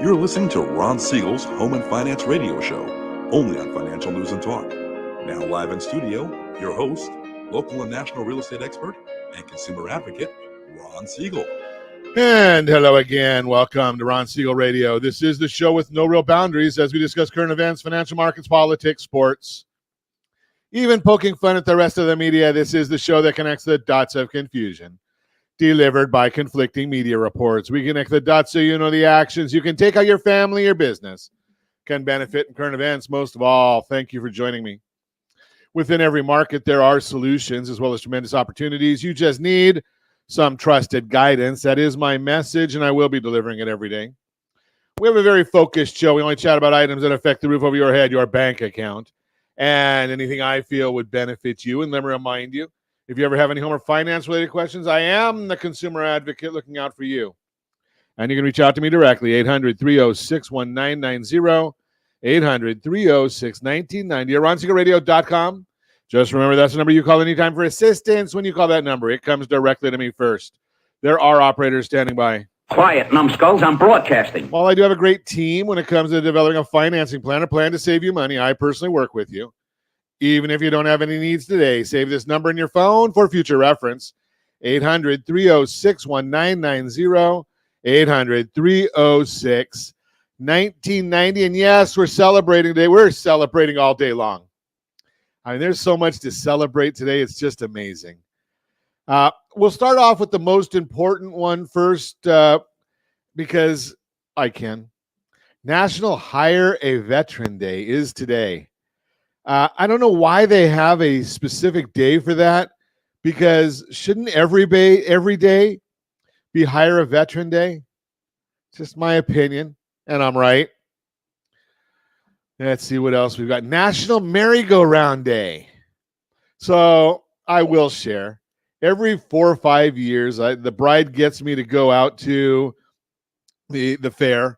You're listening to Ron Siegel's Home and Finance Radio Show, only on Financial News and Talk. Now live in studio, your host, local and national real estate expert and consumer advocate, Ron Siegel. And hello again. Welcome to Ron Siegel Radio. This is the show with no real boundaries as we discuss current events, financial markets, politics, sports, even poking fun at the rest of the media. This is the show that connects the dots of confusion delivered by conflicting media reports. We connect the dots so you know the actions you can take out your family or business can benefit in current events. Most of all, thank you for joining me. Within every market, there are solutions as well as tremendous opportunities. You just need some trusted guidance. That is my message, and I will be delivering it every day. We have a very focused show. We only chat about items that affect the roof over your head, your bank account, and anything I feel would benefit you. And let me remind you, if you ever have any home or finance-related questions, I am the consumer advocate looking out for you. And you can reach out to me directly, 800-306-1990, 800-306-1990, or RonSiegelRadio.com. Just remember, that's the number you call anytime for assistance. When you call that number, it comes directly to me first. There are operators standing by. Quiet, numbskulls, I'm broadcasting. While I do have a great team when it comes to developing a financing plan, a plan to save you money, I personally work with you. Even if you don't have any needs today, save this number in your phone for future reference, 800-306-1990, 800-306-1990. And yes, we're celebrating today. We're celebrating all day long. I mean, there's so much to celebrate today. It's just amazing. We'll start off with the most important one first because I can. National Hire a Veteran Day is today. I don't know why they have a specific day for that, because shouldn't every day be Hire a Veteran Day? Just my opinion, and I'm right. Let's see what else we've got. National Merry-Go-Round Day. So I will share. Every 4 or 5 years, the bride gets me to go out to the fair.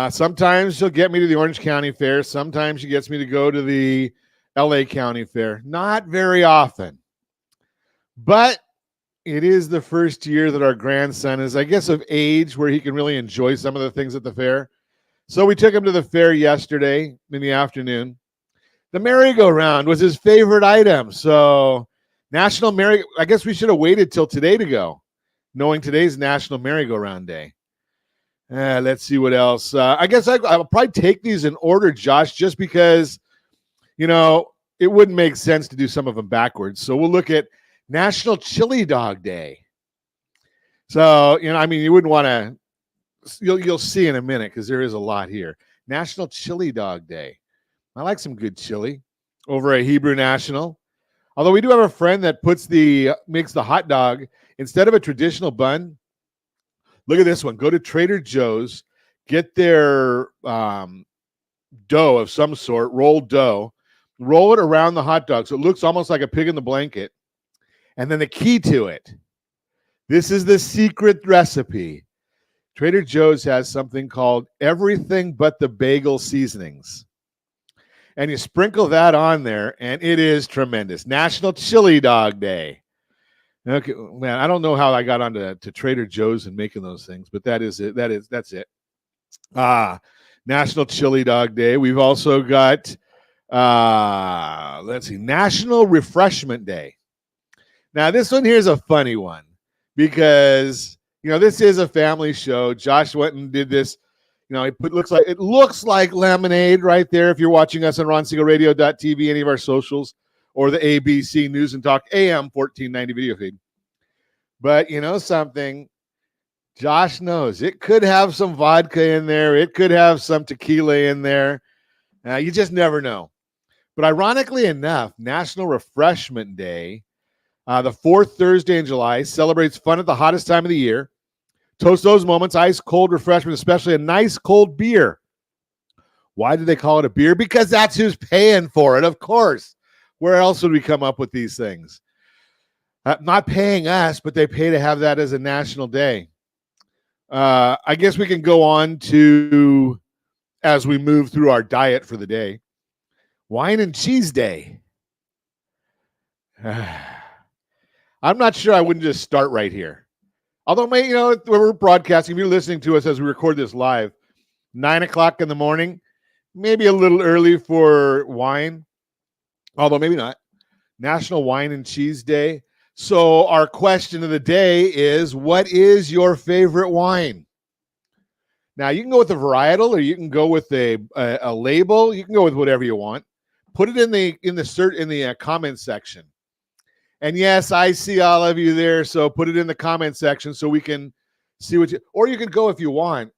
Sometimes she'll get me to the Orange County Fair. Sometimes she gets me to go to the LA County Fair. Not very often. But it is the first year that our grandson is, I guess, of age where he can really enjoy some of the things at the fair. So we took him to the fair yesterday in the afternoon. The merry-go-round was his favorite item. So I guess we should have waited till today to go, knowing today's National Merry-Go-Round Day. Let's see what else. I guess I'll probably take these in order, Josh, just because, it wouldn't make sense to do some of them backwards. So we'll look at National Chili Dog Day. So, you wouldn't want to, you'll see in a minute because there is a lot here. National Chili Dog Day. I like some good chili over at Hebrew National. Although we do have a friend that makes the hot dog instead of a traditional bun. Look at this one. Go to Trader Joe's, get their dough of some sort, rolled dough, roll it around the hot dog so it looks almost like a pig in the blanket. And then the key to it, this is the secret recipe. Trader Joe's has something called everything but the bagel seasonings. And you sprinkle that on there, and it is tremendous. National Chili Dog Day. Okay, man, I don't know how I got onto Trader Joe's and making those things, but that's it. National Chili Dog Day. We've also got, National Refreshment Day. Now, this one here is a funny one because, this is a family show. Josh went and did this. It looks like lemonade right there if you're watching us on RonSiegelRadio.tv, any of our socials, or the ABC News and Talk AM 1490 video feed. But something, Josh knows it could have some vodka in there. It could have some tequila in there. You just never know. But ironically enough, National Refreshment Day, the fourth Thursday in July, celebrates fun at the hottest time of the year. Toast those moments, ice cold refreshment, especially a nice cold beer. Why do they call it a beer? Because that's who's paying for it, of course. Where else would we come up with these things? Not paying us, but they pay to have that as a national day. I guess we can go on to, as we move through our diet for the day, Wine and Cheese Day. I'm not sure I wouldn't just start right here. Although, we're broadcasting, if you're listening to us as we record this live, 9 o'clock in the morning, maybe a little early for wine, although maybe not. National Wine and Cheese Day. So our question of the day is, what is your favorite wine? Now, you can go with a varietal, or you can go with a label. You can go with whatever you want. Put it in the comment section. And yes, I see all of you there, so put it in the comment section so we can see what you. Or you can go, if you want.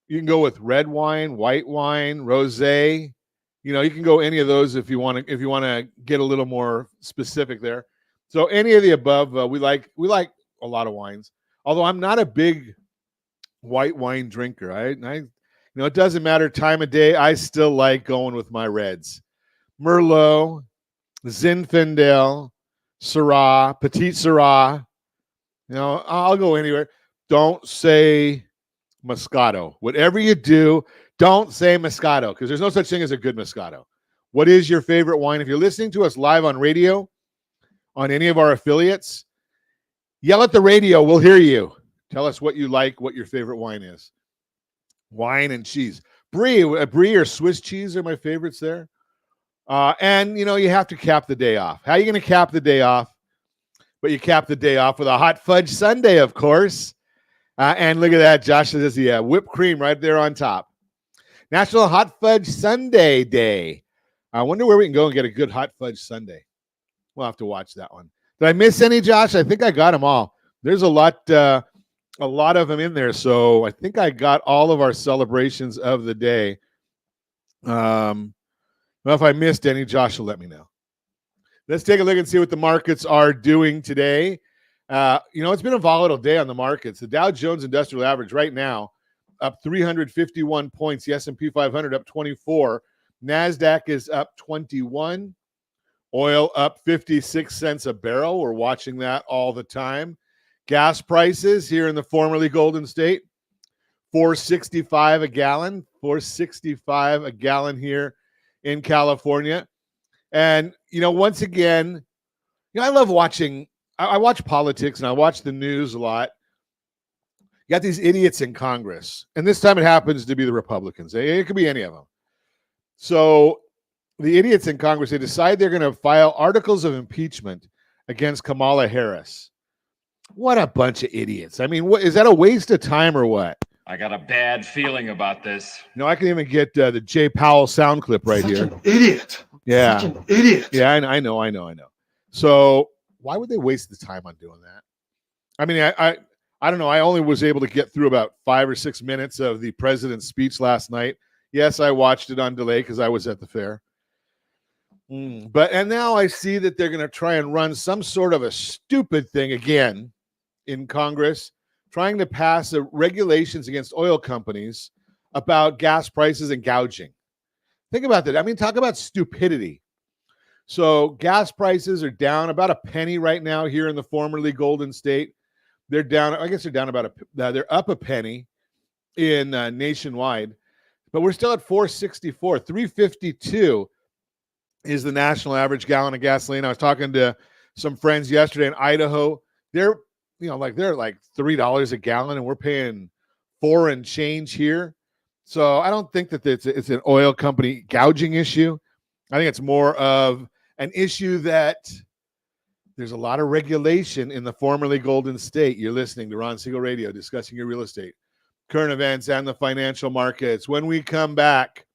You can go with red wine, white wine, rosé. You can go any of those if you want to get a little more specific there. So any of the above, we like a lot of wines. Although I'm not a big white wine drinker. It doesn't matter time of day. I still like going with my reds. Merlot, Zinfandel, Syrah, Petit Syrah. I'll go anywhere. Don't say Moscato. Whatever you do, don't say Moscato, because there's no such thing as a good Moscato. What is your favorite wine? If you're listening to us live on radio, on any of our affiliates, yell at the radio. We'll hear you. Tell us what you like, what your favorite wine is. Wine and cheese. Brie or Swiss cheese are my favorites there. And, you have to cap the day off. How are you going to cap the day off? But you cap the day off with a hot fudge sundae, of course. And look at that. Josh says, yeah, whipped cream right there on top. National Hot Fudge Sundae Day. I wonder where we can go and get a good hot fudge sundae. We'll have to watch that one. Did I miss any, Josh? I think I got them all. There's a lot of them in there. So I think I got all of our celebrations of the day. Well, if I missed any, Josh will let me know. Let's take a look and see what the markets are doing today. It's been a volatile day on the markets. The Dow Jones Industrial Average right now up 351 points. The S&P 500 up 24. NASDAQ is up 21. Oil up 56 cents a barrel. We're watching that all the time. Gas prices here in the formerly Golden State, $4.65 a gallon. $4.65 a gallon here in California. And, once again, I love watching. I watch politics and I watch the news a lot. You got these idiots in Congress, and this time it happens to be the Republicans. It could be any of them. So the idiots in Congress, they decide they're going to file articles of impeachment against Kamala Harris. What a bunch of idiots. I mean, is that a waste of time or what? I got a bad feeling about this. I can even get the Jay Powell sound clip right here. Such an idiot. Yeah. Such an idiot. Yeah, I know. So why would they waste the time on doing that? I mean, I don't know. I only was able to get through about 5 or 6 minutes of the president's speech last night. Yes, I watched it on delay because I was at the fair. And now I see that they're going to try and run some sort of a stupid thing again in Congress, trying to pass regulations against oil companies about gas prices and gouging. Think about that. I mean, talk about stupidity. So gas prices are down about a penny right now here in the formerly Golden State. They're down. I guess they're down they're up a penny in nationwide, but we're still at $4.64. $3.52 is the national average gallon of gasoline. I was talking to some friends yesterday in Idaho. They're like $3 a gallon, and we're paying $4 and change here. So I don't think that it's an oil company gouging issue. I think it's more of an issue that there's a lot of regulation in the formerly Golden State. You're listening to Ron Siegel Radio, discussing your real estate, current events, and the financial markets. When we come back,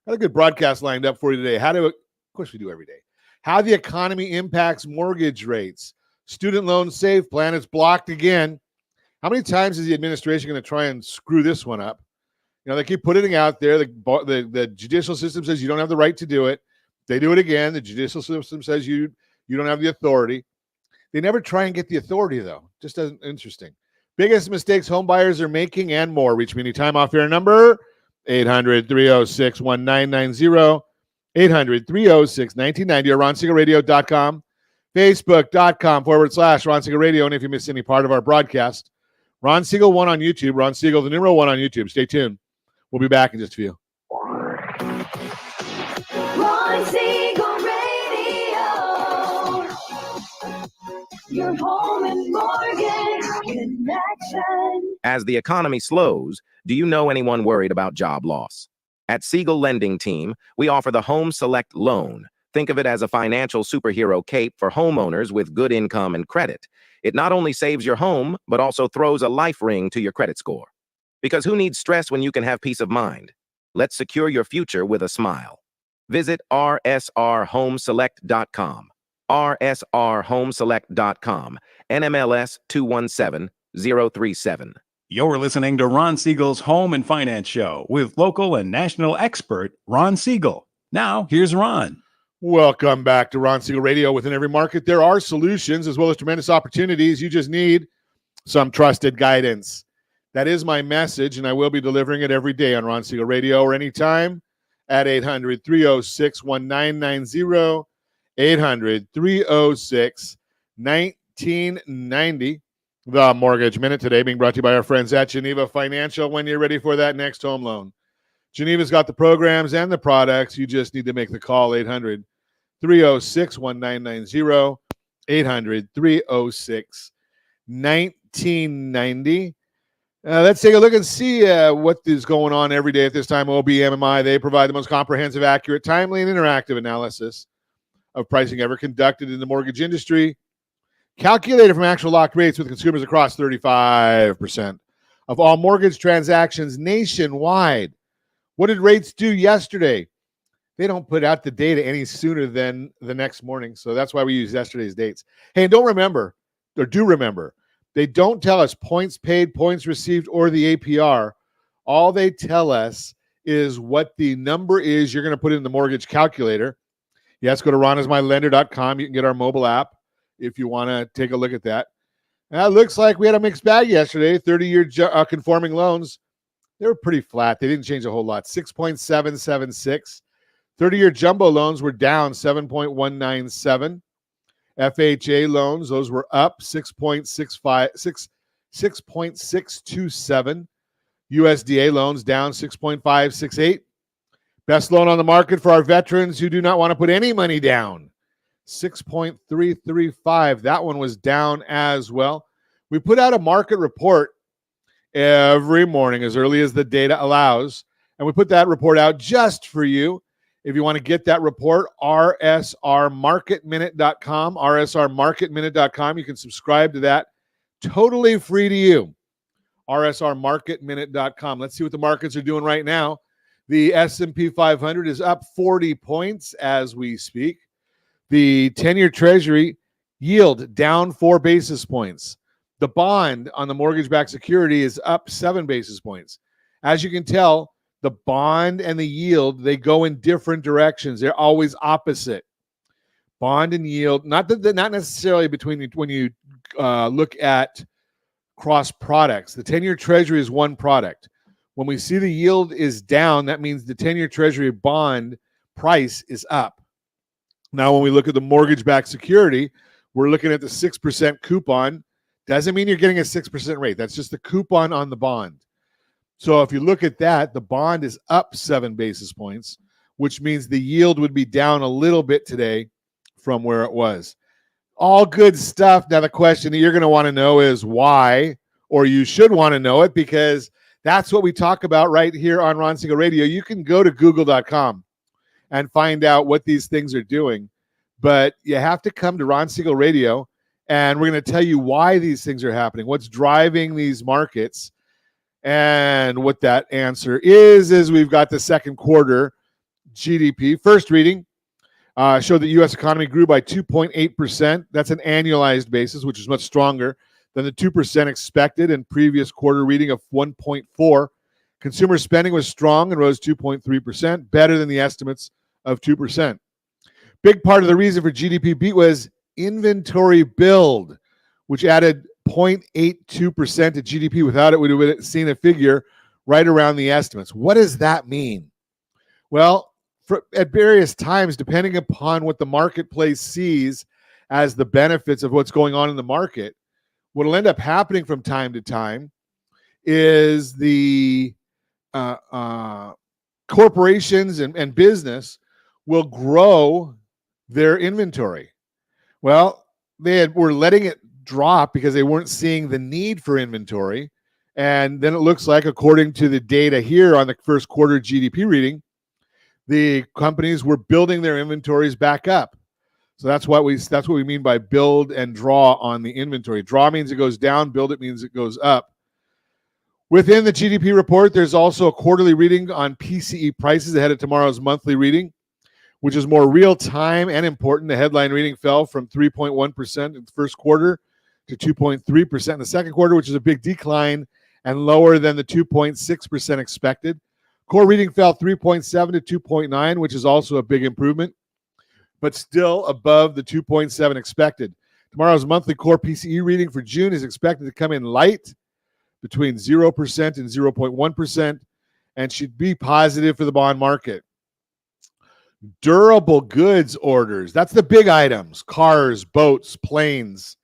got a good broadcast lined up for you today. Of course we do every day. How the economy impacts mortgage rates. Student loan save plan is blocked again. How many times is the administration going to try and screw this one up? They keep putting it out there. The judicial system says you don't have the right to do it. They do it again. The judicial system says you don't have the authority. They never try and get the authority, though. Just doesn't interesting. Biggest mistakes home buyers are making and more. Reach me anytime off air number 800-306-1990, 800-306-1990, or RonSiegelRadio.com, Facebook.com/Ron Siegel Radio. And if you miss any part of our broadcast, Ron Siegel 1 on YouTube, Ron Siegel, the numeral 1 on YouTube. Stay tuned. We'll be back in just a few. Ron Siegel Radio, your home and mortgage connection. As the economy slows, do you know anyone worried about job loss? At Siegel Lending Team, we offer the Home Select Loan. Think of it as a financial superhero cape for homeowners with good income and credit. It not only saves your home, but also throws a life ring to your credit score. Because who needs stress when you can have peace of mind? Let's secure your future with a smile. Visit rsrhomeselect.com. rsrhomeselect.com. NMLS 217037. You're listening to Ron Siegel's Home and Finance Show with local and national expert Ron Siegel. Now, here's Ron. Welcome back to Ron Siegel Radio. Within every market, there are solutions as well as tremendous opportunities. You just need some trusted guidance. That is my message, and I will be delivering it every day on Ron Siegel Radio or anytime at 800-306-1990, 800-306-1990. The Mortgage Minute today being brought to you by our friends at Geneva Financial. When you're ready for that next home loan, Geneva's got the programs and the products. You just need to make the call, 800-306-1990, 800-306-1990. Let's take a look and see what is going on every day at this time. OBMMI, they provide the most comprehensive, accurate, timely, and interactive analysis of pricing ever conducted in the mortgage industry. Calculated from actual locked rates with consumers across 35% of all mortgage transactions nationwide. What did rates do yesterday? They don't put out the data any sooner than the next morning, so that's why we use yesterday's dates. Hey, and do remember, they don't tell us points paid, points received, or the APR. All they tell us is what the number is you're going to put in the mortgage calculator. Yes, go to ronismylender.com. You can get our mobile app if you want to take a look at that. It looks like we had a mixed bag yesterday. 30-year conforming loans, they were pretty flat. They didn't change a whole lot. 6.776. 30-year jumbo loans were down 7.197. FHA loans, those were up 6.627. USDA loans down 6.568. Best loan on the market for our veterans who do not want to put any money down, 6.335. That one was down as well. We put out a market report every morning as early as the data allows, and we put that report out just for you. If you want to get that report, rsrmarketminute.com, rsrmarketminute.com. You can subscribe to that totally free to you, rsrmarketminute.com. Let's see what the markets are doing right now. The S&P 500 is up 40 points as we speak. The 10-year Treasury yield down 4 basis points. The bond on the mortgage-backed security is up 7 basis points. As you can tell, the bond and the yield, they go in different directions. They're always opposite. Bond and yield, not necessarily between when you look at cross products. The 10-year Treasury is one product. When we see the yield is down, that means the 10-year Treasury bond price is up. Now, when we look at the mortgage-backed security, we're looking at the 6% coupon. Doesn't mean you're getting a 6% rate. That's just the coupon on the bond. So if you look at that, the bond is up 7 basis points, which means the yield would be down a little bit today from where it was. All good stuff. Now, the question that you're going to want to know is why, or you should want to know it, because that's what we talk about right here on Ron Siegel Radio. You can go to google.com and find out what these things are doing, but you have to come to Ron Siegel Radio, and we're going to tell you why these things are happening, what's driving these markets, and what that answer is we've got the second quarter GDP. First reading showed the U.S. economy grew by 2.8%. That's an annualized basis, which is much stronger than the 2% expected in previous quarter reading of 1.4. Consumer spending was strong and rose 2.3%, better than the estimates of 2%. Big part of the reason for GDP beat was inventory build, which added 0.82% to GDP. Without it, we would have seen a figure right around the estimates. What does that mean? Well, at various times, depending upon what the marketplace sees as the benefits of what's going on in the market, what will end up happening from time to time is the corporations and business will grow their inventory. Well, were letting it drop because they weren't seeing the need for inventory, And then it looks like, according to the data here on the first quarter GDP reading, the companies were building their inventories back up. So that's what we mean by build and draw on the inventory. Draw means it goes down, build it means it goes up. Within the GDP report, there's also a quarterly reading on PCE prices ahead of tomorrow's monthly reading, which is more real time and important. The headline reading fell from 3.1% in the first quarter to 2.3% in the second quarter, which is a big decline and lower than the 2.6% expected. Core reading fell 3.7 to 2.9, which is also a big improvement, but still above the 2.7 expected. Tomorrow's monthly core PCE reading for June is expected to come in light, between 0% and 0.1%, and should be positive for the bond market. Durable goods orders, that's the big items, cars, boats, planes.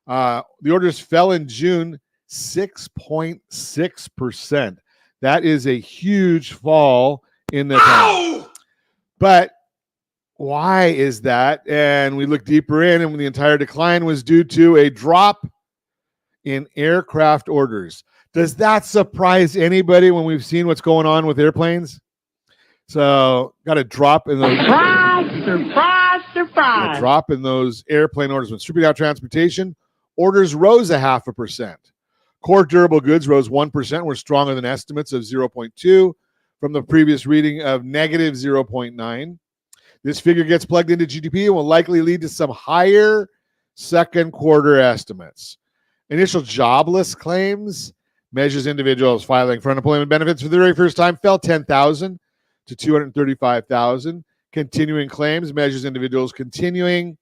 The orders fell in June 6.6%. That is a huge fall in the time. But why is that? And we look deeper in, and the entire decline was due to a drop in aircraft orders. Does that surprise anybody when we've seen what's going on with airplanes? So got a drop in those surprise. A drop in those airplane orders. When stripping out transportation, orders rose 0.5%. Core durable goods rose 1%, were stronger than estimates of 0.2 from the previous reading of negative 0.9. This figure gets plugged into GDP and will likely lead to some higher second quarter estimates. Initial jobless claims measures individuals filing for unemployment benefits for the very first time fell 10,000 to 235,000. Continuing claims measures individuals continuing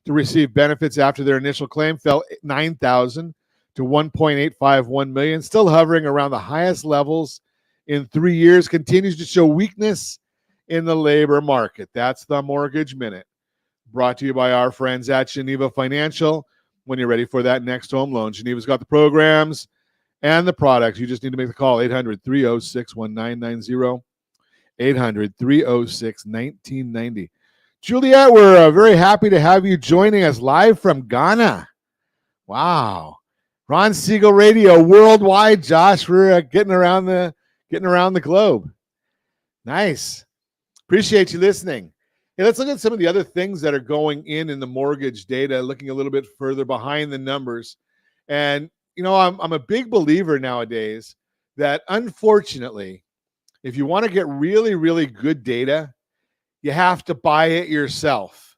to receive benefits after their initial claim fell 9,000 to 1.851 million, still hovering around the highest levels in 3 years, continues to show weakness in the labor market. That's the Mortgage Minute, brought to you by our friends at Geneva Financial. When you're ready for that next home loan, Geneva's got the programs and the products. You just need to make the call, 800-306-1990, 800-306-1990. Juliet, we're very happy to have you joining us live from Ghana. Wow. Ron Siegel Radio worldwide, Josh. We're getting around the globe. Nice. Appreciate you listening. Hey, let's look at some of the other things that are going in the mortgage data, looking a little bit further behind the numbers. And, you know, I'm a big believer nowadays that, unfortunately, if you want to get really, really good data, you have to buy it yourself.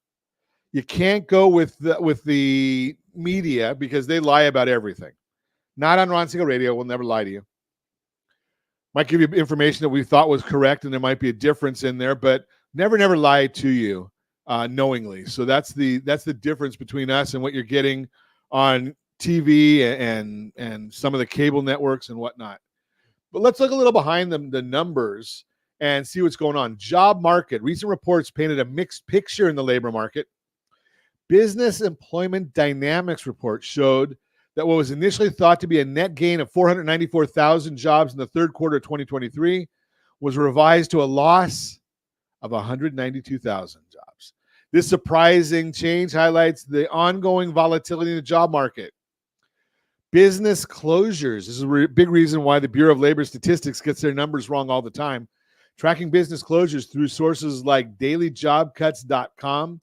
You can't go with the media because they lie about everything. Not on Ron Siegel Radio. We'll never lie to you. Might give you information that we thought was correct, and there might be a difference in there, but never lie to you knowingly. So that's the difference between us and what you're getting on TV and some of the cable networks and whatnot. But let's look a little behind the numbers and see what's going on. Job market. Recent reports painted a mixed picture in the labor market. Business Employment Dynamics report showed that what was initially thought to be a net gain of 494,000 jobs in the third quarter of 2023 was revised to a loss of 192,000 jobs. This surprising change highlights the ongoing volatility in the job market. Business closures. This is a big reason why the Bureau of Labor Statistics gets their numbers wrong all the time. Tracking business closures through sources like dailyjobcuts.com,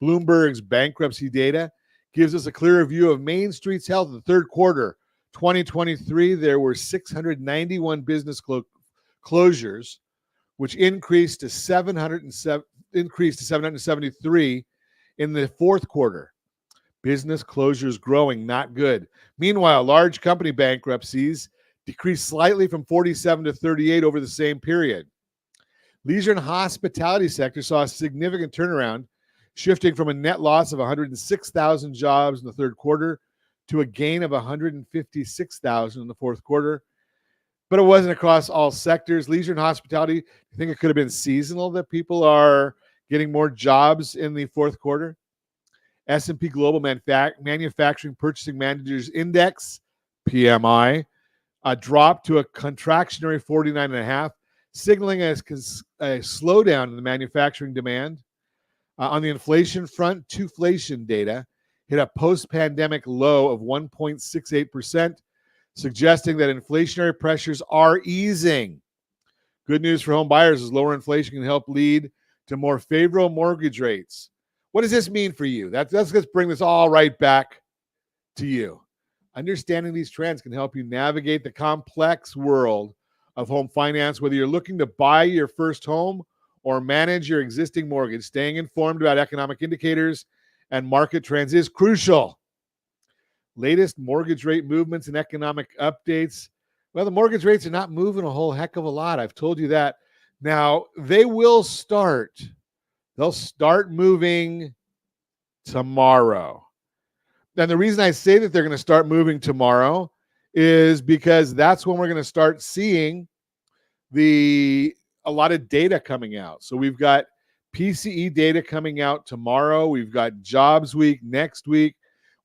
Bloomberg's bankruptcy data, gives us a clearer view of Main Street's health in the third quarter 2023. There were 691 business closures, which increased to 773 in the fourth quarter. Business closures growing, not good. Meanwhile, large company bankruptcies decreased slightly from 47 to 38 over the same period. Leisure and hospitality sector saw a significant turnaround, shifting from a net loss of 106,000 jobs in the third quarter to a gain of 156,000 in the fourth quarter. But it wasn't across all sectors. Leisure and hospitality, I think it could have been seasonal that people are getting more jobs in the fourth quarter. S&P Global Manufacturing Purchasing Managers Index, PMI, dropped to a contractionary 49.5, signaling a slowdown in the manufacturing demand. On the inflation front, twoFlation data hit a post-pandemic low of 1.68%, suggesting that inflationary pressures are easing. Good news for home buyers is lower inflation can help lead to more favorable mortgage rates. What does this mean for you? Let's bring this all right back to you. Understanding these trends can help you navigate the complex world of home finance, whether you're looking to buy your first home or manage your existing mortgage. Staying informed about economic indicators and market trends is crucial. Latest mortgage rate movements and economic updates. Well, the mortgage rates are not moving a whole heck of a lot. I've told you that. Now, they will start. They'll start moving tomorrow. And the reason I say that they're going to start moving tomorrow is because that's when we're going to start seeing a lot of data coming out. So we've got PCE data coming out tomorrow. We've got Jobs Week next week.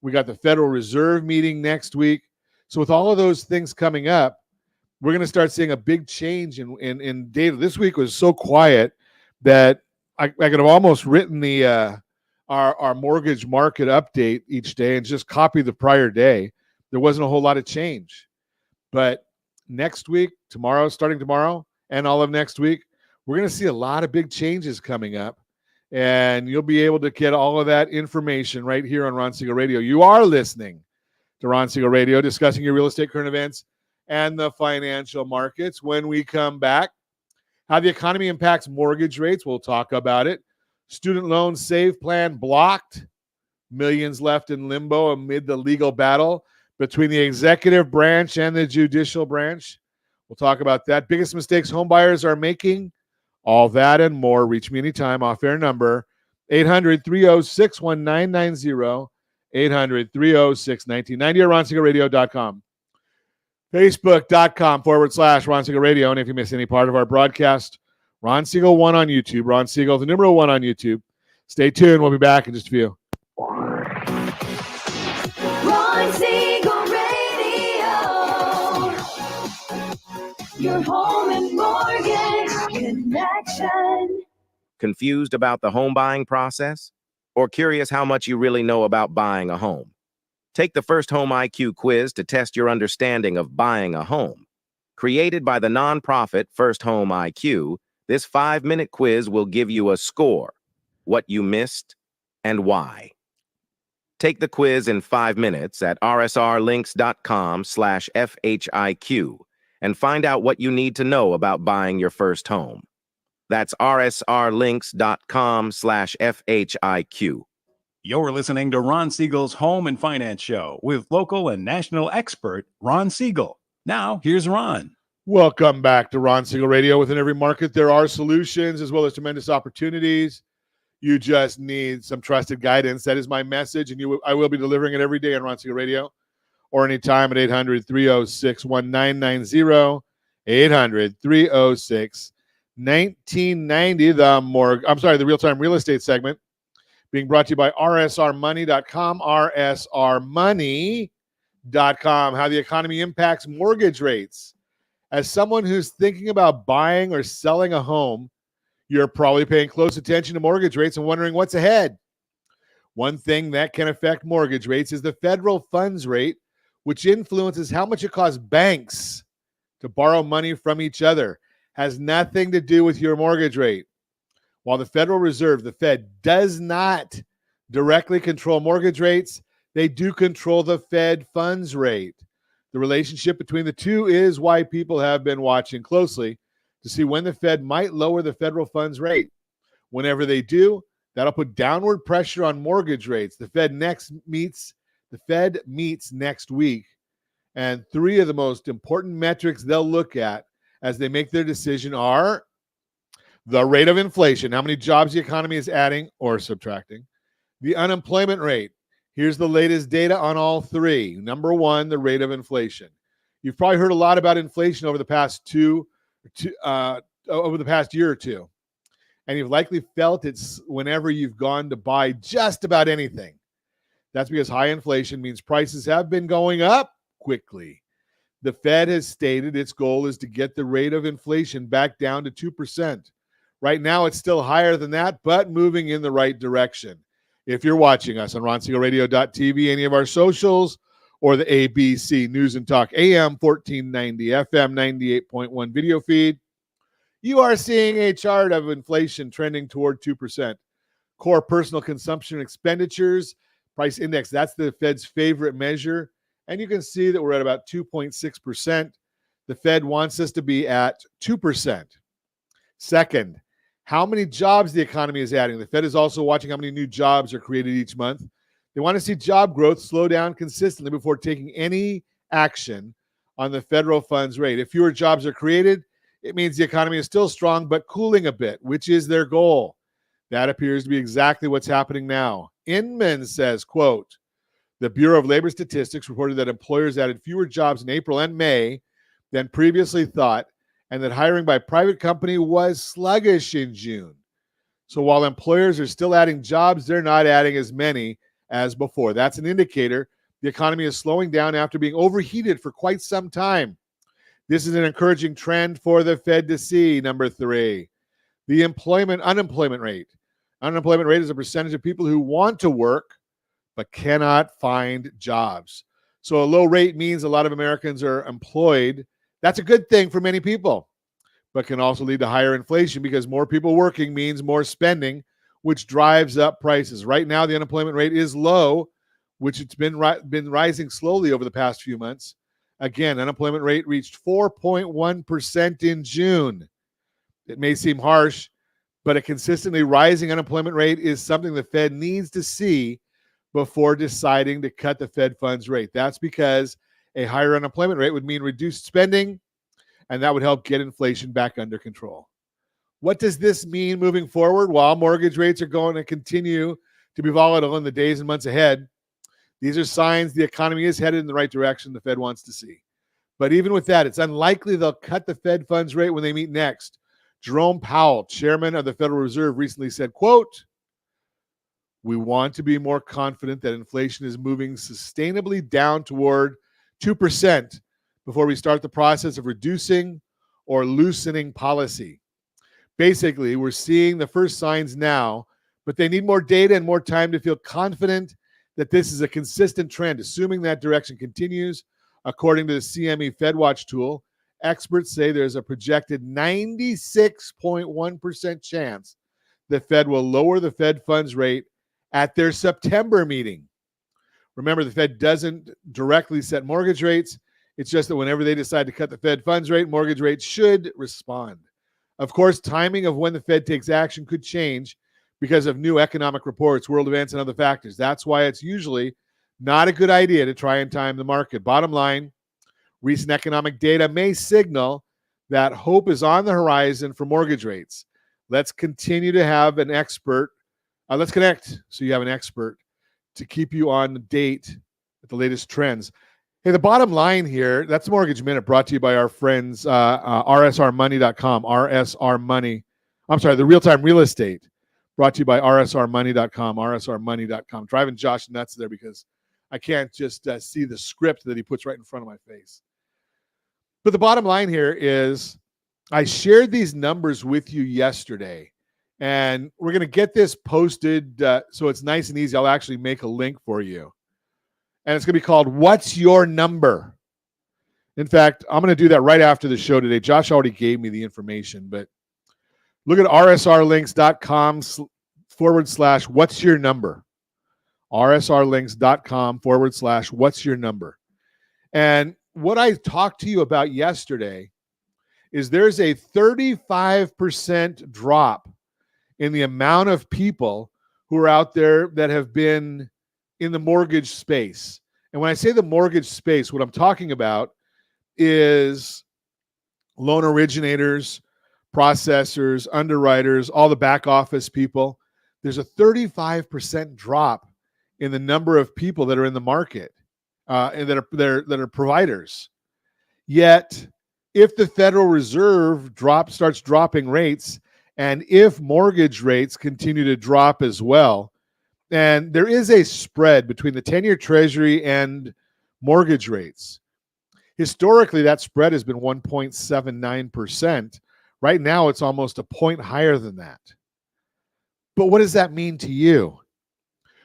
We got the Federal Reserve meeting next week. So with all of those things coming up, we're going to start seeing a big change in data. This week was so quiet that I could have almost written our mortgage market update each day and just copied the prior day. There wasn't a whole lot of change. But next week, starting tomorrow, and all of next week, we're going to see a lot of big changes coming up. And you'll be able to get all of that information right here on Ron Siegel Radio. You are listening to Ron Siegel Radio, discussing your real estate current events and the financial markets. When we come back, how the economy impacts mortgage rates, we'll talk about it. Student loan save plan blocked. Millions left in limbo amid the legal battle between the executive branch and the judicial branch. We'll talk about that. Biggest mistakes home buyers are making. All that and more. Reach me anytime. Off-air number, 800-306-1990, 800-306-1990, or RonSiegelRadio.com. Facebook.com/Ron Siegel Radio. And if you miss any part of our broadcast, Ron Siegel 1 on YouTube. Ron Siegel, the number 1 on YouTube. Stay tuned. We'll be back in just a few. Ron Siegel Radio, your home and mortgage connection. Confused about the home buying process? Or curious how much you really know about buying a home? Take the First Home IQ quiz to test your understanding of buying a home. Created by the nonprofit First Home IQ, this 5-minute quiz will give you a score, what you missed, and why. Take the quiz in 5 minutes at rsrlinks.com/FHIQ and find out what you need to know about buying your first home. That's rsrlinks.com/FHIQ. You're listening to Ron Siegel's Home and Finance Show with local and national expert Ron Siegel. Now, here's Ron. Welcome back to Ron Siegel Radio. Within every market, there are solutions as well as tremendous opportunities. You just need some trusted guidance. That is my message, and I will be delivering it every day on Ron Siegel Radio or anytime at 800-306-1990, 800-306-1990. The real-time real estate segment being brought to you by rsrmoney.com, rsrmoney.com, how the economy impacts mortgage rates. As someone who's thinking about buying or selling a home, you're probably paying close attention to mortgage rates and wondering what's ahead. One thing that can affect mortgage rates is the federal funds rate, which influences how much it costs banks to borrow money from each other. Has nothing to do with your mortgage rate. While the Federal Reserve, the Fed, does not directly control mortgage rates, they do control the Fed funds rate. The relationship between the two is why people have been watching closely to see when the Fed might lower the federal funds rate. Whenever they do, that'll put downward pressure on mortgage rates. The Fed meets next week, and 3 of the most important metrics they'll look at as they make their decision are the rate of inflation, how many jobs the economy is adding or subtracting, the unemployment rate. Here's the latest data on all 3. Number 1, the rate of inflation. You've probably heard a lot about inflation over the past year or two, and you've likely felt it whenever you've gone to buy just about anything. That's because high inflation means prices have been going up quickly. The Fed has stated its goal is to get the rate of inflation back down to 2%. Right now, it's still higher than that, but moving in the right direction. If you're watching us on RonSiegelRadio.tv, any of our socials, or the ABC News and Talk AM 1490, FM 98.1 video feed, you are seeing a chart of inflation trending toward 2%. Core personal consumption expenditures, price index, that's the Fed's favorite measure. And you can see that we're at about 2.6%. The Fed wants us to be at 2%. Second, how many jobs the economy is adding. The Fed is also watching how many new jobs are created each month. They want to see job growth slow down consistently before taking any action on the federal funds rate. If fewer jobs are created, it means the economy is still strong but cooling a bit, which is their goal. That appears to be exactly what's happening now. Inman says, quote, the Bureau of Labor Statistics reported that employers added fewer jobs in April and May than previously thought, and that hiring by private company was sluggish in June. So while employers are still adding jobs, they're not adding as many as before. That's an indicator the economy is slowing down after being overheated for quite some time. This is an encouraging trend for the Fed to see. Number 3, the unemployment rate. Unemployment rate is a percentage of people who want to work but cannot find jobs. So a low rate means a lot of Americans are employed. That's a good thing for many people, but can also lead to higher inflation because more people working means more spending, which drives up prices. Right now, the unemployment rate is low, which it's been rising slowly over the past few months. Again, unemployment rate reached 4.1% in June. It may seem harsh, but a consistently rising unemployment rate is something the Fed needs to see before deciding to cut the Fed funds rate. That's because a higher unemployment rate would mean reduced spending, and that would help get inflation back under control. What does this mean moving forward? While mortgage rates are going to continue to be volatile in the days and months ahead, these are signs the economy is headed in the right direction the Fed wants to see. But even with that, it's unlikely they'll cut the Fed funds rate when they meet next. Jerome Powell, chairman of the Federal Reserve, recently said, quote, we want to be more confident that inflation is moving sustainably down toward 2% before we start the process of reducing or loosening policy. Basically, we're seeing the first signs now, but they need more data and more time to feel confident that this is a consistent trend. Assuming that direction continues, according to the CME FedWatch tool, experts say there's a projected 96.1% chance the Fed will lower the Fed funds rate at their September meeting. Remember, the Fed doesn't directly set mortgage rates. It's just that whenever they decide to cut the Fed funds rate, mortgage rates should respond. Of course, timing of when the Fed takes action could change because of new economic reports, world events, and other factors. That's why it's usually not a good idea to try and time the market. Bottom line, recent economic data may signal that hope is on the horizon for mortgage rates. Let's continue to have an expert. Let's connect so you have an expert to keep you on date with the latest trends. Hey, the bottom line here, that's Mortgage Minute, brought to you by our friends, rsrmoney.com, the Real-Time Real Estate, brought to you by rsrmoney.com, rsrmoney.com. Driving Josh nuts there because I can't just see the script that he puts right in front of my face. But the bottom line here is I shared these numbers with you yesterday, and we're going to get this posted so it's nice and easy. I'll actually make a link for you. And it's going to be called What's Your Number? In fact, I'm going to do that right after the show today. Josh already gave me the information, but look at rsrlinks.com/what's your number. rsrlinks.com/what's your number. And what I talked to you about yesterday is there's a 35% drop in the amount of people who are out there that have been in the mortgage space. And when I say the mortgage space, what I'm talking about is loan originators, processors, underwriters, all the back office people. There's a 35% drop in the number of people that are in the market and that are providers. Yet, if the Federal Reserve starts dropping rates, and if mortgage rates continue to drop as well, and there is a spread between the 10-year Treasury and mortgage rates. Historically, that spread has been 1.79%. Right now, it's almost a point higher than that. But what does that mean to you?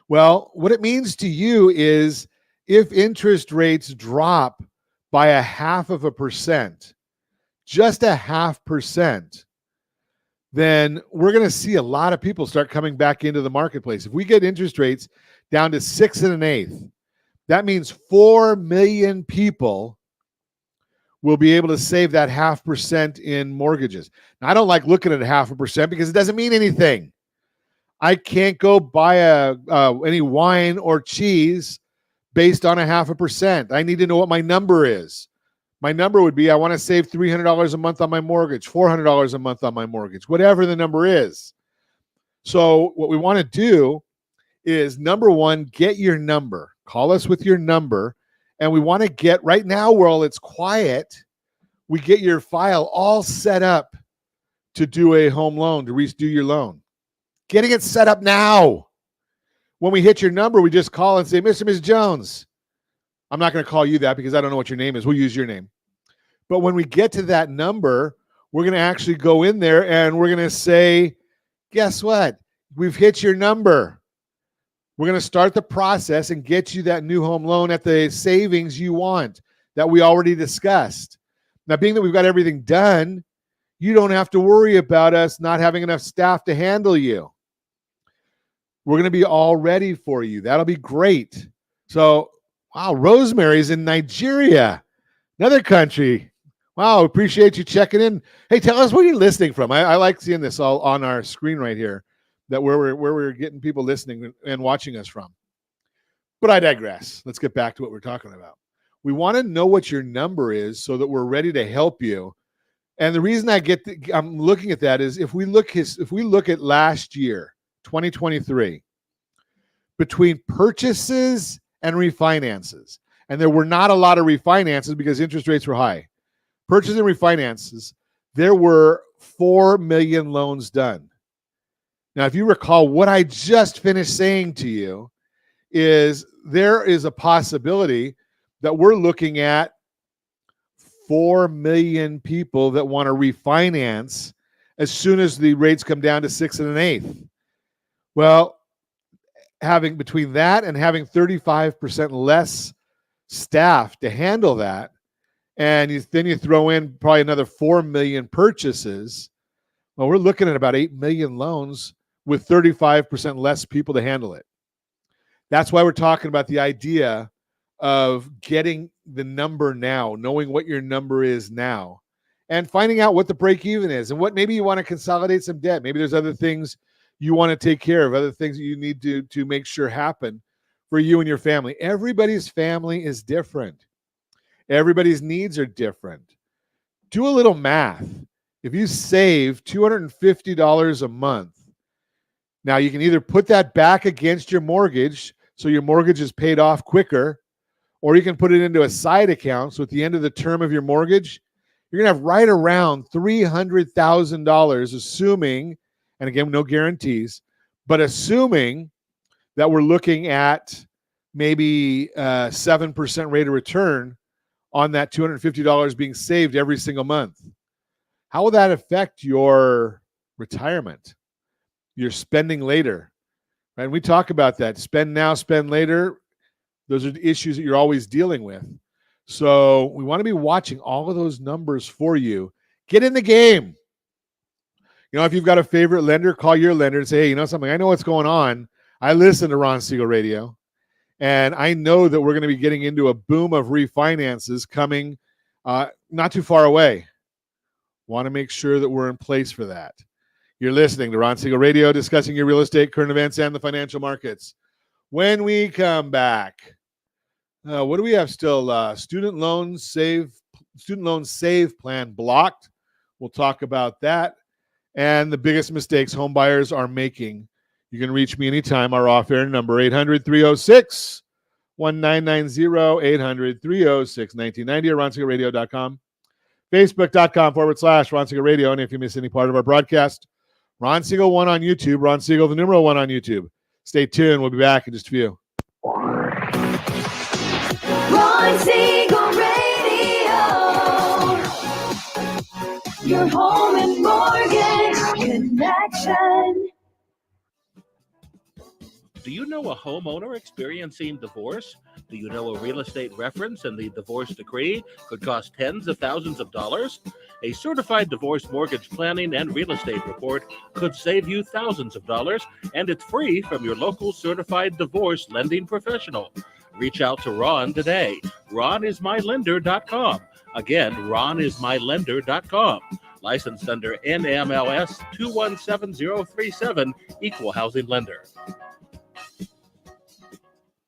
Well, what it means to you is if interest rates drop by 0.5%, just 0.5%, then we're going to see a lot of people start coming back into the marketplace. If we get interest rates down to 6 1/8, that means 4 million people will be able to save that 0.5% in mortgages. Now, I don't like looking at 0.5% because it doesn't mean anything. I can't go buy any wine or cheese based on 0.5%. I need to know what my number is. My number would be, I want to save $300 a month on my mortgage, $400 a month on my mortgage, whatever the number is. So what we want to do is, number one, get your number. Call us with your number. And we want to get, right now, while it's quiet, we get your file all set up to do a home loan, to redo your loan. Getting it set up now. When we hit your number, we just call and say, Mr. and Ms. Jones. I'm not going to call you that because I don't know what your name is. We'll use your name. But when we get to that number, we're going to actually go in there and we're going to say, guess what? We've hit your number. We're going to start the process and get you that new home loan at the savings you want that we already discussed. Now, being that we've got everything done, you don't have to worry about us not having enough staff to handle you. We're going to be all ready for you. That'll be great. So, wow, Rosemary's in Nigeria, another country. Wow, appreciate you checking in. Hey, tell us where you're listening from. I like seeing this all on our screen right here, that where we're getting people listening and watching us from. But I digress. Let's get back to what we're talking about. We want to know what your number is so that we're ready to help you. And the reason I'm looking at that is if we look at last year, 2023, between purchases and refinances, and there were not a lot of refinances because interest rates were high. Purchases and refinances, there were 4 million loans done. Now, if you recall, what I just finished saying to you is there is a possibility that we're looking at 4 million people that want to refinance as soon as the rates come down to 6 1/8. Well, having between that and having 35% less staff to handle that, and then you throw in probably another 4 million purchases, well, we're looking at about 8 million loans with 35% less people to handle it. That's why we're talking about the idea of getting the number now, knowing what your number is now, and finding out what the break even is and what maybe you want to consolidate some debt. Maybe there's other things you want to take care of, other things that you need to make sure happen for you and your family. Everybody's family is different. Everybody's needs are different. Do a little math. If you save $250 a month, now you can either put that back against your mortgage so your mortgage is paid off quicker, or you can put it into a side account. So at the end of the term of your mortgage, you're going to have right around $300,000, assuming, and again, no guarantees, but assuming that we're looking at maybe 7% rate of return on that $250 being saved every single month. How will that affect your retirement, your spending later? Right? And we talk about that. Spend now, spend later. Those are the issues that you're always dealing with. So we want to be watching all of those numbers for you. Get in the game. You know, if you've got a favorite lender, call your lender and say, hey, you know something? I know what's going on. I listen to Ron Siegel Radio, and I know that we're going to be getting into a boom of refinances coming not too far away. Want to make sure that we're in place for that. You're listening to Ron Siegel Radio, discussing your real estate, current events, and the financial markets. When we come back, what do we have still? Student loan save plan blocked. We'll talk about that and the biggest mistakes home buyers are making. You can reach me anytime. Our off-air number, 800-306-1990, 800-306-1990, or RonSiegelRadio.com, Facebook.com/Ron Siegel Radio. And if you miss any part of our broadcast, Ron Siegel 1 on YouTube, Ron Siegel, the numeral 1 on YouTube. Stay tuned. We'll be back in just a few. Ron Siegel Radio, your home and mortgage connection. Do you know a homeowner experiencing divorce? Do you know a real estate reference and the divorce decree could cost tens of thousands of dollars? A certified divorce mortgage planning and real estate report could save you thousands of dollars, and it's free from your local certified divorce lending professional. Reach out to Ron today. RonIsMyLender.com. Again, RonIsMyLender.com. Licensed under NMLS 217037, Equal Housing Lender.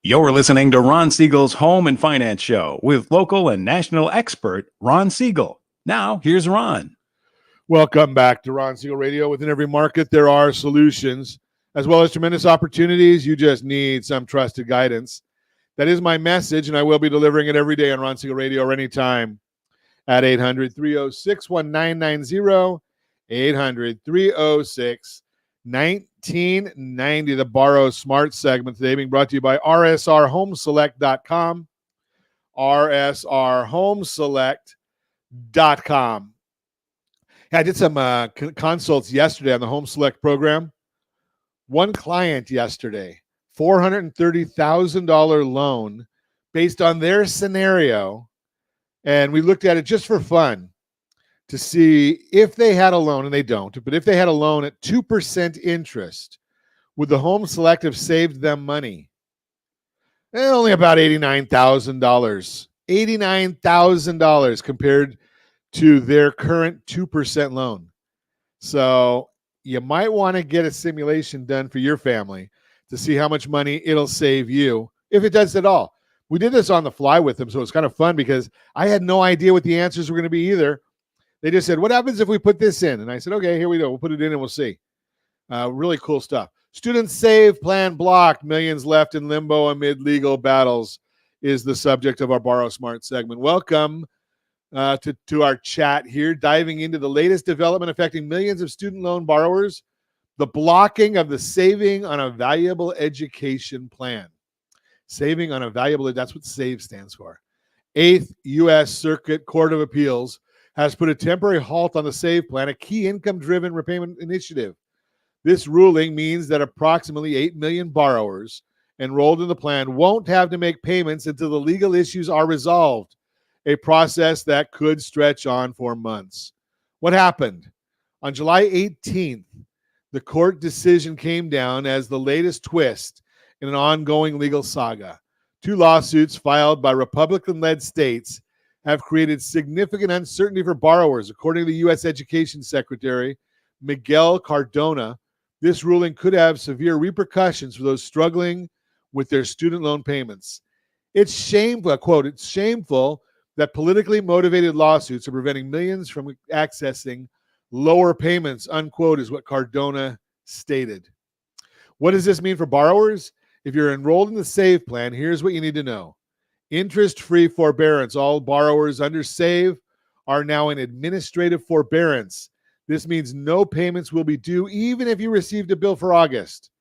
You're listening to Ron Siegel's Home and Finance Show with local and national expert Ron Siegel. Now, here's Ron. Welcome back to Ron Siegel Radio. Within every market, there are solutions as well as tremendous opportunities. You just need some trusted guidance. That is my message, and I will be delivering it every day on Ron Siegel Radio or anytime at 800-306-1990, 800-306-1990. The Borrow Smart segment today being brought to you by rsrhomeselect.com, rsrhomeselect.com. Yeah, I did some consults yesterday on the Home Select program. One client yesterday, $430,000 loan based on their scenario. And we looked at it just for fun to see if they had a loan, and they don't, but if they had a loan at 2% interest, would the Home Select have saved them money? Only about $89,000. $89,000 compared to their current 2% loan. So you might want to get a simulation done for your family to see how much money it'll save you, if it does at all. We did this on the fly with them, so it's kind of fun because I had no idea what the answers were going to be either. They just said, what happens if we put this in? And I said, okay, here we go. We'll put it in and we'll see. Really cool stuff. Students save, plan blocked, millions left in limbo amid legal battles is the subject of our Borrow Smart segment. Welcome to our chat here, diving into the latest development affecting millions of student loan borrowers, the blocking of the Saving on a Valuable Education Plan. Saving on a Valuable, that's what SAVE stands for. 8th U.S. Circuit Court of Appeals has put a temporary halt on the SAVE plan, a key income-driven repayment initiative. This ruling means that approximately 8 million borrowers enrolled in the plan won't have to make payments until the legal issues are resolved, a process that could stretch on for months. What happened? On July 18th, the court decision came down as the latest twist in an ongoing legal saga. 2 lawsuits filed by Republican-led states have created significant uncertainty for borrowers. According to the U.S. Education Secretary, Miguel Cardona, this ruling could have severe repercussions for those struggling with their student loan payments. It's shameful, quote, it's shameful that politically motivated lawsuits are preventing millions from accessing lower payments, unquote, is what Cardona stated. What does this mean for borrowers? If you're enrolled in the SAVE plan, here's what you need to know. Interest-free forbearance. All borrowers under SAVE are now in administrative forbearance. This means no payments will be due even if you received a bill for August.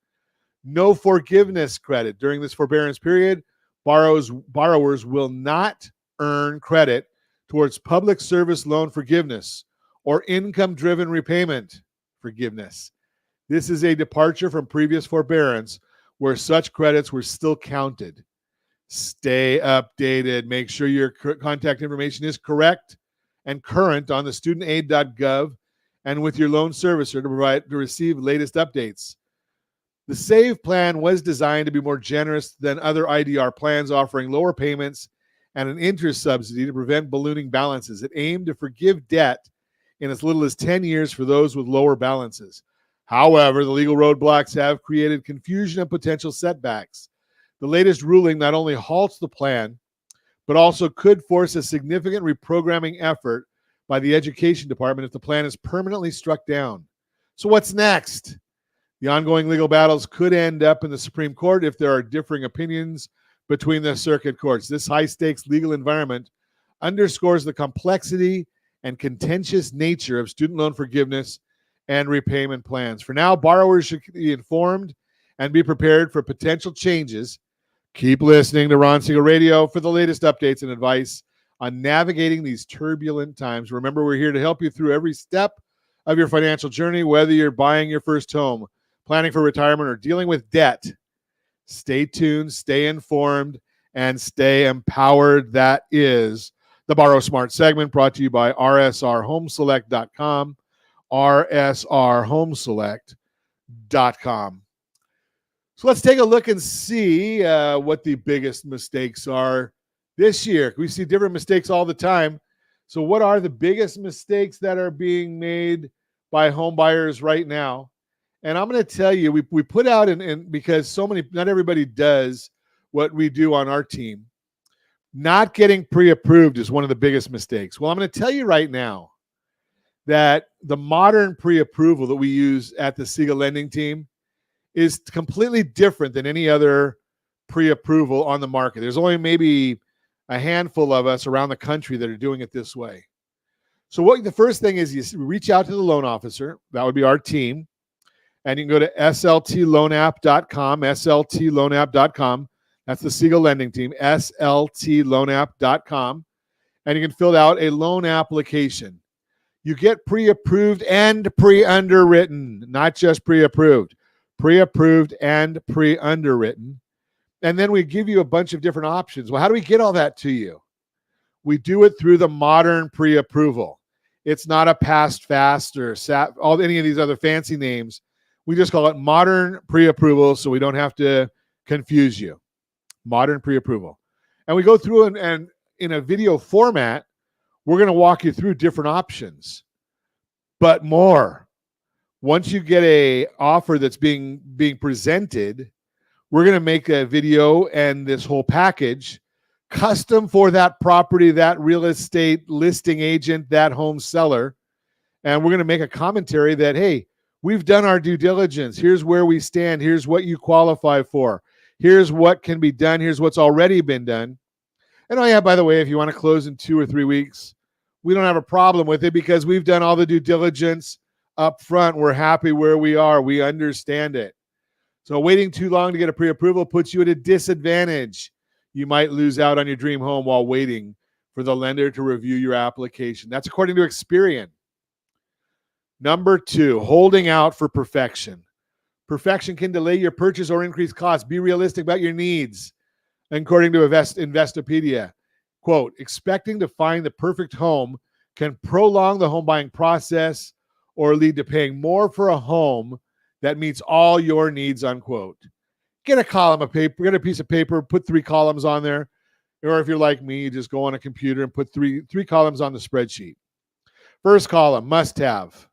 No forgiveness credit. During this forbearance period, borrowers will not earn credit towards public service loan forgiveness or income-driven repayment forgiveness. This is a departure from previous forbearance where such credits were still counted. Stay updated. Make sure your contact information is correct and current on the studentaid.gov and with your loan servicer to receive latest updates. The SAVE plan was designed to be more generous than other IDR plans, offering lower payments and an interest subsidy to prevent ballooning balances. It aimed to forgive debt in as little as 10 years for those with lower balances. However, the legal roadblocks have created confusion and potential setbacks. The latest ruling not only halts the plan, but also could force a significant reprogramming effort by the Education Department if the plan is permanently struck down. So what's next? The ongoing legal battles could end up in the Supreme Court if there are differing opinions between the circuit courts. This high-stakes legal environment underscores the complexity and contentious nature of student loan forgiveness and repayment plans. For now, borrowers should be informed and be prepared for potential changes. Keep listening to Ron Siegel Radio for the latest updates and advice on navigating these turbulent times. Remember, we're here to help you through every step of your financial journey, whether you're buying your first home, planning for retirement, or dealing with debt. Stay tuned, stay informed, and stay empowered. That is the Borrow Smart segment, brought to you by rsrhomeselect.com, rsrhomeselect.com. So let's take a look and see what the biggest mistakes are this year. We see different mistakes all the time. So what are the biggest mistakes that are being made by home buyers right now? And I'm going to tell you, we put out, because not everybody does what we do on our team. Not getting pre-approved is one of the biggest mistakes. Well, I'm going to tell you right now that the modern pre-approval that we use at the Siegel Lending Team is completely different than any other pre-approval on the market. There's only maybe a handful of us around the country that are doing it this way. So the first thing is you reach out to the loan officer. That would be our team. And you can go to sltloanapp.com, sltloanapp.com. That's the Siegel Lending Team, sltloanapp.com. And you can fill out a loan application. You get pre-approved and pre-underwritten, not just pre-approved. Pre-approved and pre-underwritten. And then we give you a bunch of different options. Well, how do we get all that to you? We do it through the modern pre-approval. It's not a past, fast, or any of these other fancy names. We just call it modern pre-approval so we don't have to confuse you. Modern pre-approval. And we go through and in a video format, we're going to walk you through different options. But more. Once you get a offer that's being presented, we're going to make a video and this whole package custom for that property, that real estate listing agent, that home seller. And we're going to make a commentary that, hey, we've done our due diligence. Here's where we stand. Here's what you qualify for. Here's what can be done. Here's what's already been done. And oh yeah, by the way, if you want to close in 2 or 3 weeks, we don't have a problem with it because we've done all the due diligence up front. We're happy where we are. We understand it. So waiting too long to get a pre-approval puts you at a disadvantage. You might lose out on your dream home while waiting for the lender to review your application. That's according to Experian. Number 2, holding out for perfection. Perfection can delay your purchase or increase costs. Be realistic about your needs. According to Investopedia, quote, expecting to find the perfect home can prolong the home buying process or lead to paying more for a home that meets all your needs, unquote. Get a column of paper, get a piece of paper, put 3 columns on there. Or if you're like me, you just go on a computer and put three columns on the spreadsheet. First column, must have.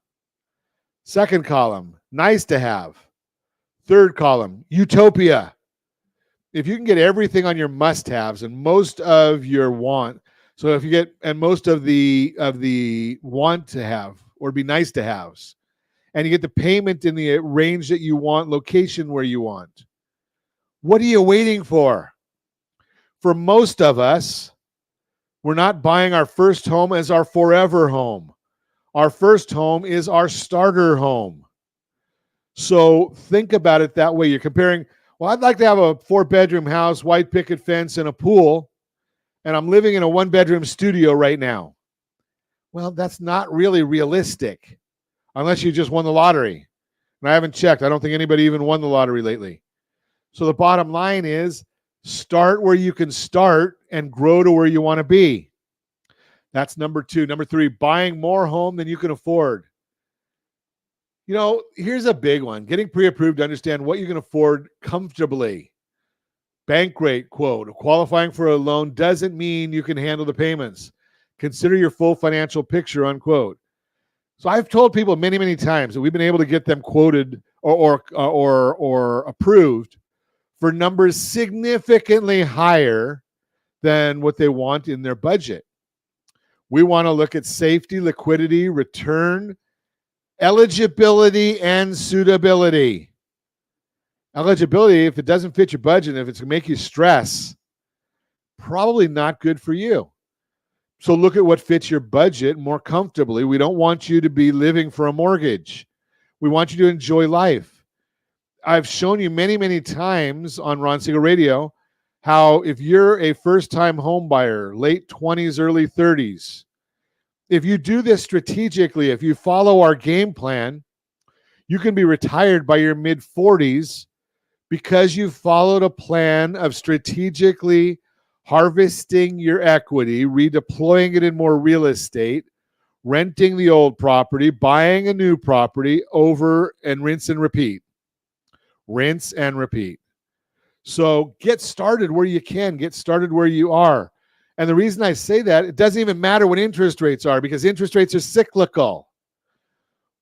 Second column, nice to have. Third column, utopia. If you can get everything on your must-haves and most of your want, so if you get and most of the want to have or be nice to haves, and you get the payment in the range that you want, location where you want, what are you waiting for? For most of us, we're not buying our first home as our forever home. Our first home is our starter home. So think about it that way. You're comparing, well, I'd like to have a 4-bedroom house, white picket fence, and a pool, and I'm living in a 1-bedroom studio right now. Well, that's not really realistic unless you just won the lottery. And I haven't checked. I don't think anybody even won the lottery lately. So the bottom line is start where you can start and grow to where you want to be. That's number 2. Number 3, buying more home than you can afford. You know, here's a big one. Getting pre-approved to understand what you can afford comfortably. Bank rate, quote, qualifying for a loan doesn't mean you can handle the payments. Consider your full financial picture, unquote. So I've told people many, many times that we've been able to get them quoted or approved for numbers significantly higher than what they want in their budget. We want to look at safety, liquidity, return, eligibility, and suitability. Eligibility, if it doesn't fit your budget, if it's going to make you stress, probably not good for you. So look at what fits your budget more comfortably. We don't want you to be living for a mortgage. We want you to enjoy life. I've shown you many, many times on Ron Siegel Radio how if you're a first-time home buyer, late 20s, early 30s, if you do this strategically, if you follow our game plan, you can be retired by your mid-40s because you followed a plan of strategically harvesting your equity, redeploying it in more real estate, renting the old property, buying a new property over and rinse and repeat. Rinse and repeat. So get started where you can. Get started where you are. And the reason I say that, it doesn't even matter what interest rates are because interest rates are cyclical.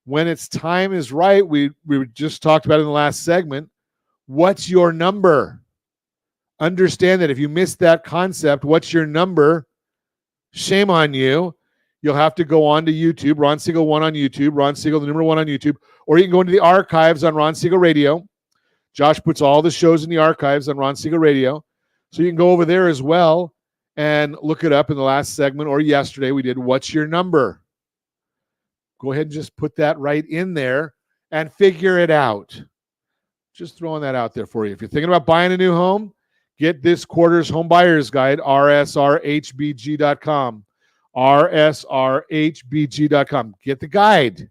When its time is right, we just talked about it in the last segment, what's your number? Understand that if you missed that concept, what's your number? Shame on you. You'll have to go on to YouTube, Ron Siegel 1 on YouTube, Ron Siegel, the number 1 on YouTube, or you can go into the archives on Ron Siegel Radio. Josh puts all the shows in the archives on Ron Siegel Radio. So you can go over there as well and look it up in the last segment or yesterday we did, what's your number? Go ahead and just put that right in there and figure it out. Just throwing that out there for you. If you're thinking about buying a new home, get this quarter's home buyer's guide, rsrhbg.com. rsrhbg.com. Get the guide.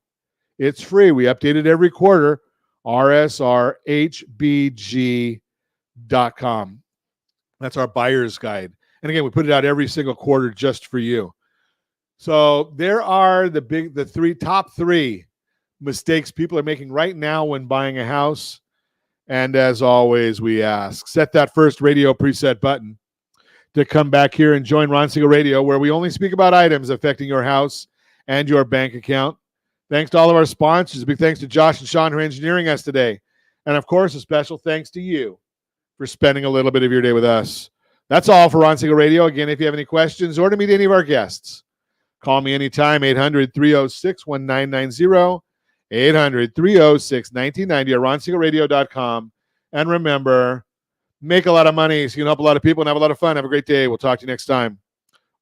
It's free. We update it every quarter. rsrhbg.com. That's our buyer's guide. And again, we put it out every single quarter just for you. So there are the top three mistakes people are making right now when buying a house. And as always, we ask, set that first radio preset button to come back here and join Ron Siegel Radio, where we only speak about items affecting your house and your bank account. Thanks to all of our sponsors. A big thanks to Josh and Sean who are engineering us today. And of course, a special thanks to you for spending a little bit of your day with us. That's all for Ron Siegel Radio. Again, if you have any questions or to meet any of our guests, call me anytime, 800-306-1990, 800-306-1990 or ronsiegelradio.com. And remember, make a lot of money so you can help a lot of people and have a lot of fun. Have a great day. We'll talk to you next time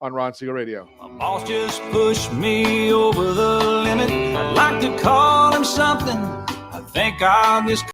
on Ron Siegel Radio. My boss just pushed me over the limit. I'd like to call him something. I think I'll just